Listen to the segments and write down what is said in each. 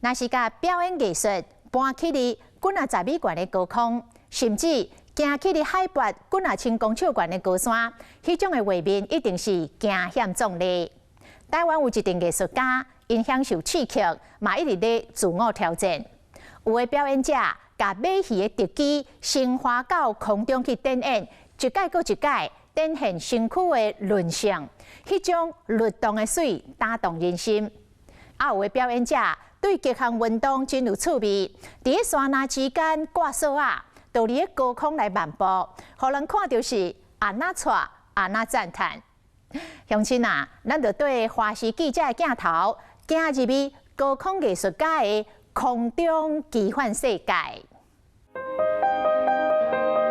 若是甲表演艺术搬去哩几啊十米悬的高空，甚至行去哩海拔几啊千公尺悬的高山，迄种的画面一定是惊险壮丽。台湾有一群艺术家，因享受刺激，嘛一直咧自我挑战。有的表演者甲马戏的特技升华到空中去展演，一届搁一届展现身躯的韧性，迄种律动的水打动人心。有的表演者对极限运动真有趣味，伫山崖之间挂绳啊，就伫高空来漫步，互人看到是安那撮安那赞叹。乡亲啊，咱就对华视记者的镜头，走入去高空艺术家的空中奇幻世界。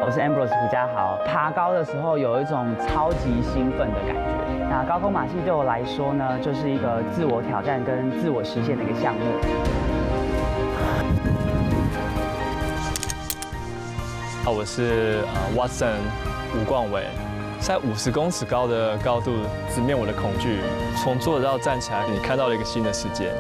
我是 Ambrose 胡家豪。爬高的时候有一种超级兴奋的感觉。那高空马戏对我来说呢，就是一个自我挑战跟自我实现的一个项目。我是Watson 吴冠伟。在50公尺高的高度直面我的恐惧，从坐着到站起来，你看到了一个新的世界。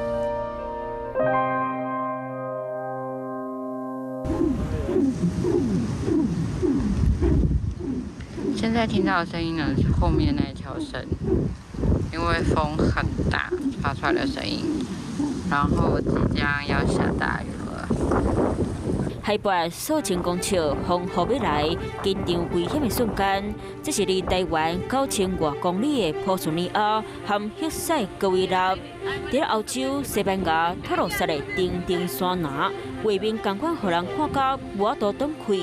现在听到的声音呢，是后面那一条绳，因为风很大发出来的声音，然后即将要下大雨了。海拔数千公尺，风呼要来，紧张危险的瞬间，这是离台湾9000多公里的普顺尼亚和黑塞哥维纳，在欧洲西班牙托洛萨的顶顶山崖，画面同款互人看到无度断开。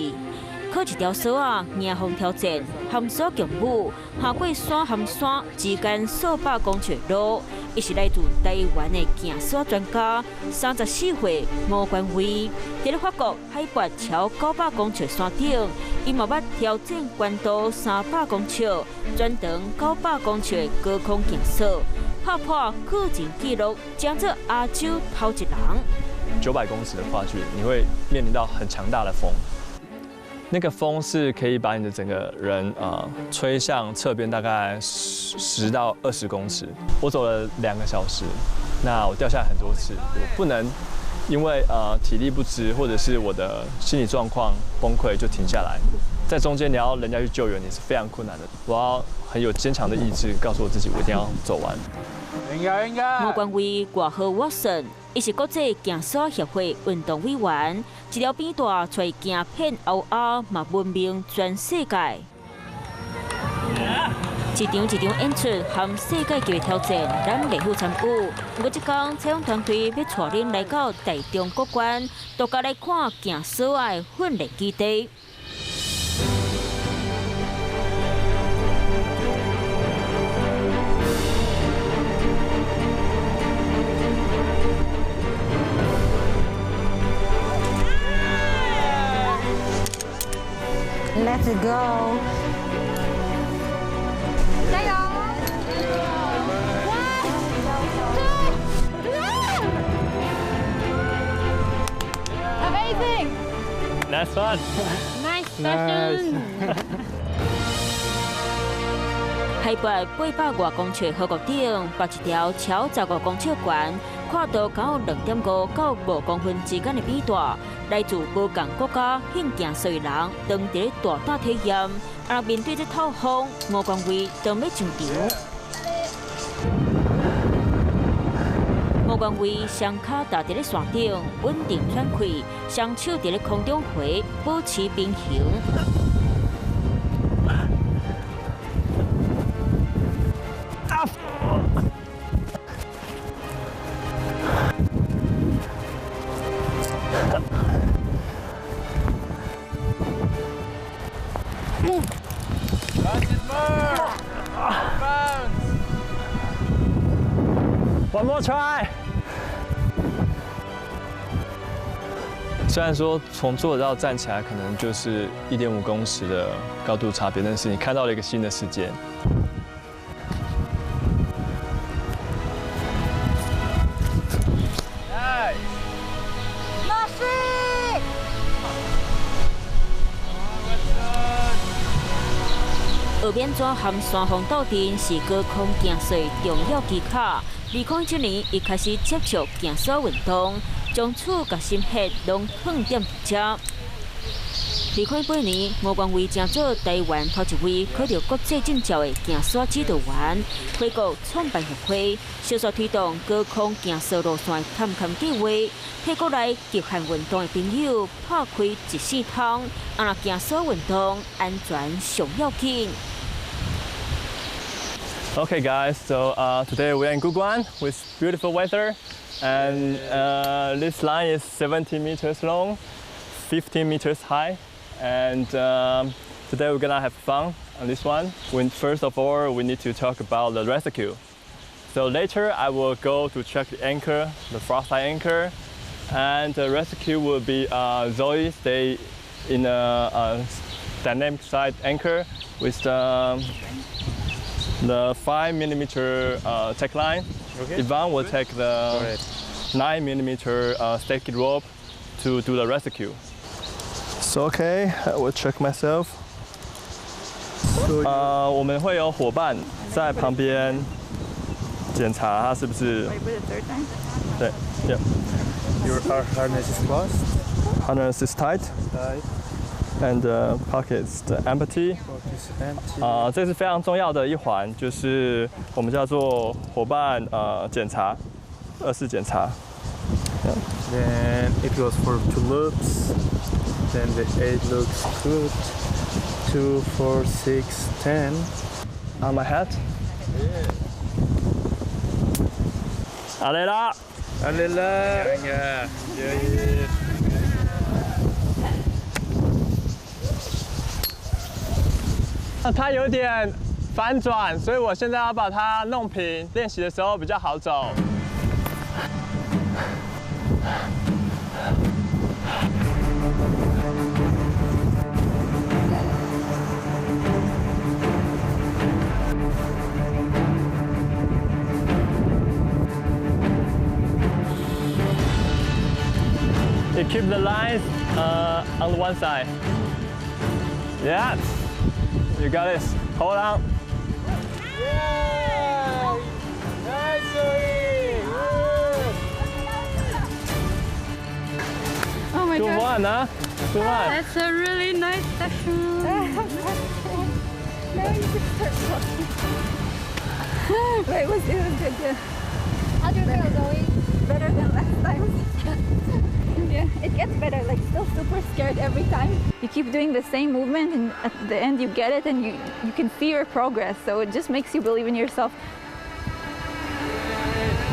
靠一条绳啊，迎风挑战，含索强舞，下过山和山之间数百公尺的路，伊是来自台湾的行山专家，34岁吴冠伟，伫咧法国海拔超900公尺山顶，伊嘛捌挑战关度300公尺、转长900公尺的高空行山，打破个人纪录，将做亚洲头一人。900公尺的跨距，你会面临到很强大的风。那个风是可以把你的整个人吹向侧边大概10到20公尺。我走了2个小时，那我掉下来很多次，我不能因为体力不支或者是我的心理状况崩溃就停下来。在中间你要人家去救援，你是非常困难的。我要很有坚强的意志，告诉我自己我一定要走完。吴冠伟外号 Watson， 伊是国际行山协会运动委员，一条扁带带行片欧亚嘛闻名全世界。一场演出和世界级的挑战，咱袂好参与。不过，这天采访团队要带恁来到台中国馆，独家来看行山的训练基地。Let's go！ 加油 ！Amazing! That's fun. Nice session. 海拔800多公尺河谷顶，绑一条超10多公尺悬、跨度高2.5到5公分之间的扁带，来自无同国家兴行山的人，当伫咧大胆体验。而面对这套风，吴冠伟当要上场。吴冠伟双脚踏伫咧山顶，稳定喘气，双手伫咧空中挥，保持平衡。One more try。虽然说从坐着到站起来可能就是1.5公尺的高度差别，但是你看到了一个新的世界。学免怎和山峰斗阵是高空行山重要技巧。2017年，伊开始接触行山运动，将厝甲心血拢放点遮。2008年，吴冠伟争做台湾头一位考到国际证照的行山指导员，回国创办协会，小说推动高空行山路线探勘计划，替国内极限运动的朋友拍开一扇窗，让行山运动安全上要紧。 Okay, guys. So today we're in Guguan with beautiful weather, and this line is 70 meters long, 15 meters high, and today we're gonna have fun on this one. First of all, we need to talk about the rescue. So later I will go to check the anchor, the frostside anchor, and the rescue will be Zoe stay in a dynamic side anchor with the 5mm tack line. Okay. Ivan will take the 9mm stacked rope to do the rescue. So okay, I will check myself. 我们会有伙伴在旁边检查它是不是。对 ，Yeah. Your harness is closed. Harness is tight. And the pockets empty. 这是非常重要的一环，就是我们叫做伙伴检查，2次检查。Then it goes for 2 loops. Then the 8 looks good. 2, 4, 6, 10. On my hat. 来啦！来了，它有点反转，所以我现在要把它弄平，练习的时候比较好走。You keep the lines on one side. Yes. You got this. Hold on. Yeah! Nice, Zoe! Oh my Good god. one, huh? Good one. That's a really nice session. Wait, it was good. How'd you feel, Zoe? Better than last time. Yeah, it gets better. Like, still super scared every time. You keep doing the same movement, and at the end you get it, and you can see your progress. So it just makes you believe in yourself.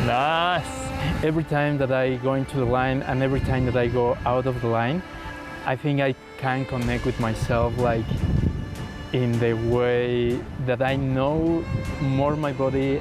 Nice. Every time that I go into the line and every time that I go out of the line, I think I can connect with myself, like in the way that I know more my body.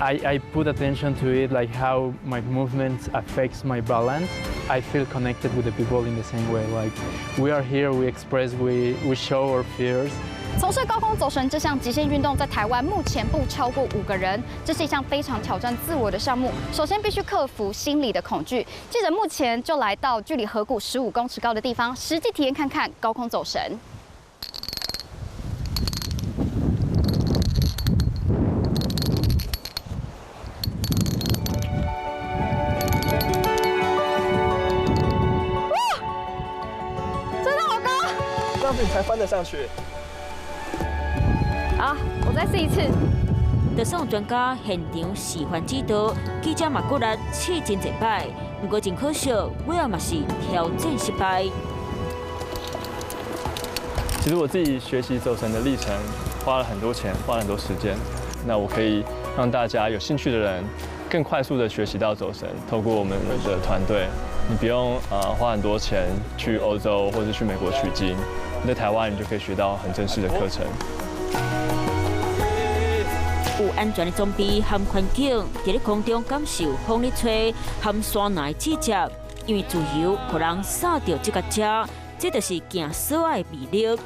I put attention to it, like how my movements affects my balance. I feel connected with the people in the same way. Like we are here, we express, we show our fears. 从事高空走绳这项极限运动，在台湾目前不超过5个人。这是一项非常挑战自我的项目，首先必须克服心理的恐惧。记者目前就来到距离河谷15公尺高的地方，实际体验看看高空走绳。 你才翻得上去。好，我再试一次。特送专家现场示范指导，记者嘛骨力试真侪摆，不过真可惜，尾后嘛是挑战失败。其实我自己学习走绳的历程，花了很多钱，花了很多时间。那我可以让大家有兴趣的人更快速的学习到走绳，透过我们的团队，你不用花很多钱去欧洲或者去美国取经。 在台湾，你就可以学到很正式的课程。有安全的装备和环境，在空中感受风力吹和山崖指甲，因为自由可人扫到这个遮，这就是行山的魅力。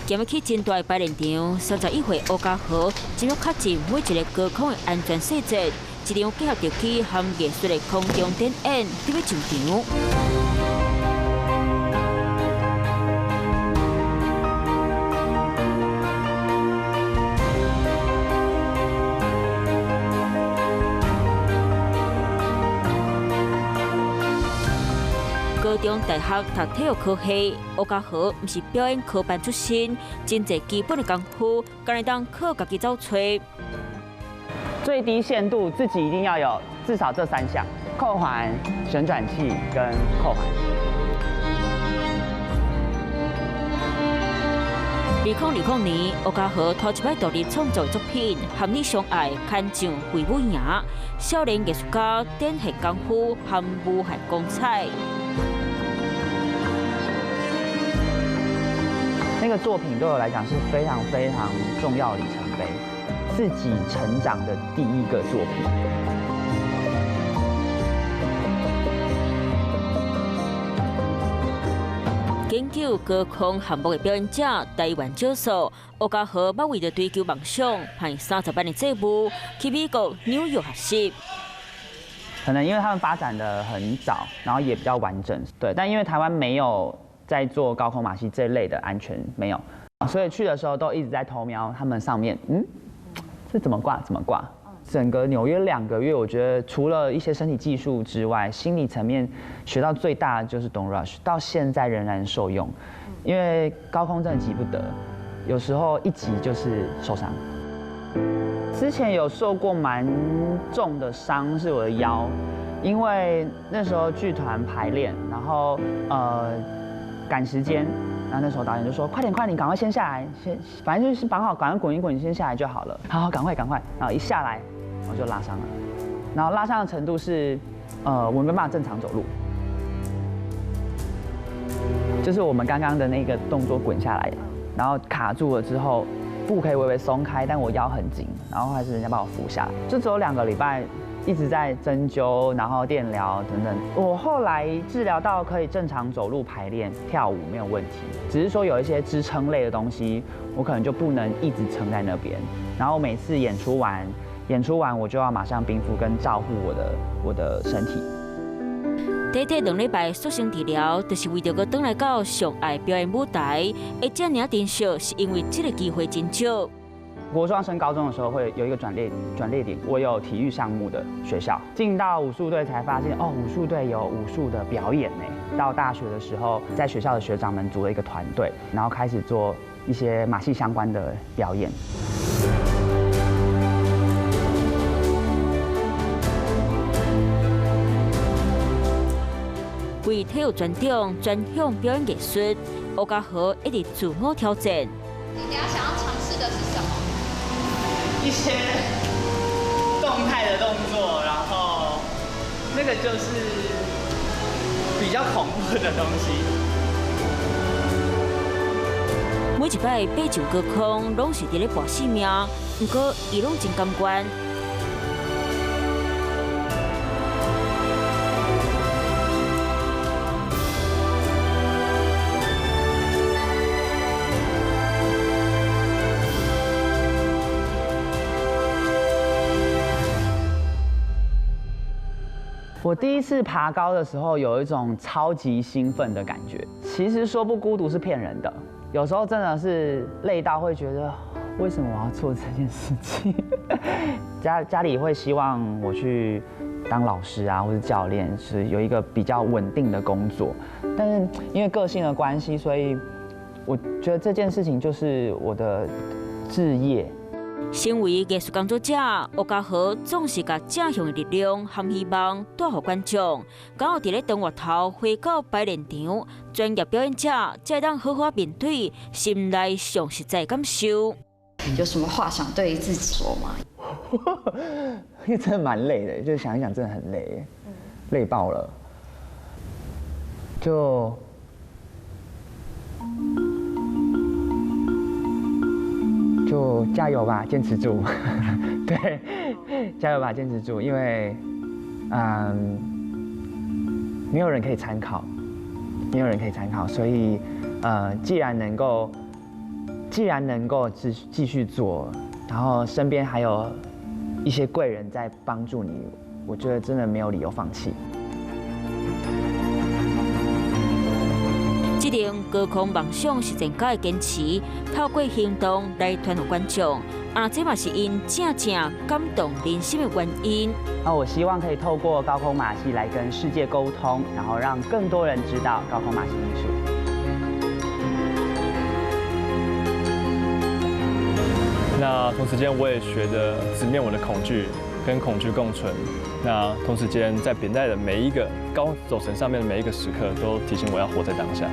今日去真大的排练场，31岁欧家豪深入确认每一个高空的安全细节，一场结合特技和艺术的空中展演，特别上场。 我中大学读体育科系，欧家豪唔是表演科班出身，真侪基本的功夫，敢会当靠家己走找。最低限度自己一定要有至少这3项：扣环、旋转器跟扣环。 2020年，欧家豪头一摆独立创作的作品《和你相爱》牵上回舞赢，少年艺术家展现功夫和无限光彩。那个作品对我来讲是非常非常重要的里程碑，自己成长的第一个作品。 研究高空项目的表演者台湾少数，欧家豪要为了追求梦想，派30班的队伍去美国纽约学习。可能因为他们发展的很早，然后也比较完整，对。但因为台湾没有在做高空马戏这类的安全，没有，所以去的时候都一直在偷瞄他们上面，这怎么挂？怎么挂？ 整个纽约2个月，我觉得除了一些身体技术之外，心理层面学到最大的就是 Don't Rush， 到现在仍然受用。因为高空真的急不得，有时候一急就是受伤。之前有受过蛮重的伤，是我的腰，因为那时候剧团排练，然后赶时间，然后那时候导演就说：“快点，赶快先下来，反正就是绑好，赶快滚一滚，你先下来就好了。好，赶快。”然后一下来。 我就拉伤了，然后拉伤的程度是，我没办法正常走路，就是我们刚刚的那个动作滚下来，然后卡住了之后，布可以微微松开，但我腰很紧，然后还是人家把我扶下来，就只有2个礼拜一直在针灸，然后电疗等等。我后来治疗到可以正常走路、排练、跳舞没有问题，只是说有一些支撑类的东西，我可能就不能一直撑在那边，然后每次演出完，我就要马上冰敷跟照顾我的身体。短短2礼拜塑形治疗，就是为着个回来到上爱表演舞台，会这样珍惜，是因为这个机会真少。国中升高中的时候会有一个转捩点，我有体育项目的学校，进到武术队才发现，武术队有武术的表演呢。到大学的时候，在学校的学长们组了一个团队，然后开始做一些马戏相关的表演。 为体育专长专项表演艺术，欧家豪一直自我挑战。你等下想要尝试的是什么？一些动态的动作，然后那个就是比较恐怖的东西。每一摆爬上高空，拢是伫咧搏性命，不过伊拢真甘愿。 我第一次爬高的时候，有一种超级兴奋的感觉。其实说不孤独是骗人的，有时候真的是累到会觉得，为什么我要做这件事情？家里会希望我去当老师啊，或者教练，是有一个比较稳定的工作。但是因为个性的关系，所以我觉得这件事情就是我的志业。 身为艺术工作者，欧家豪总是把正向的力量和希望带给观众。刚好伫咧长月头回到排练场，专业表演者才当好好面对心内上实在感受。有什么话想对自己说吗？因为真的蛮累的，就是想一想，真的很累，累爆了。就加油吧，坚持住。对，加油吧，坚持住，因为，没有人可以参考，所以，既然能够继续做，然后身边还有一些贵人在帮助你，我觉得真的没有理由放弃。 这场高空梦想实践家的坚持，透过行动来传给观众，啊，这嘛是因正感动人心的原因。我希望可以透过高空马戏来跟世界沟通，然后让更多人知道高空马戏艺术。那同时间我也学着直面我的恐惧，跟恐惧共存。那同时间在比赛的每一个高走绳上面的每一个时刻，都提醒我要活在当下。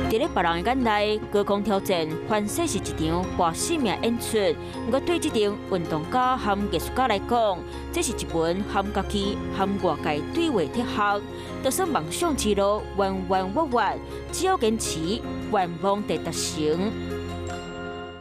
在别人的眼内，高空挑战反正是一场活生命演出。不过对这场运动家和艺术家来讲，这是一门和家己和外界对话铁盒。就算梦想之路弯弯弯弯，只要坚持，愿望得达成。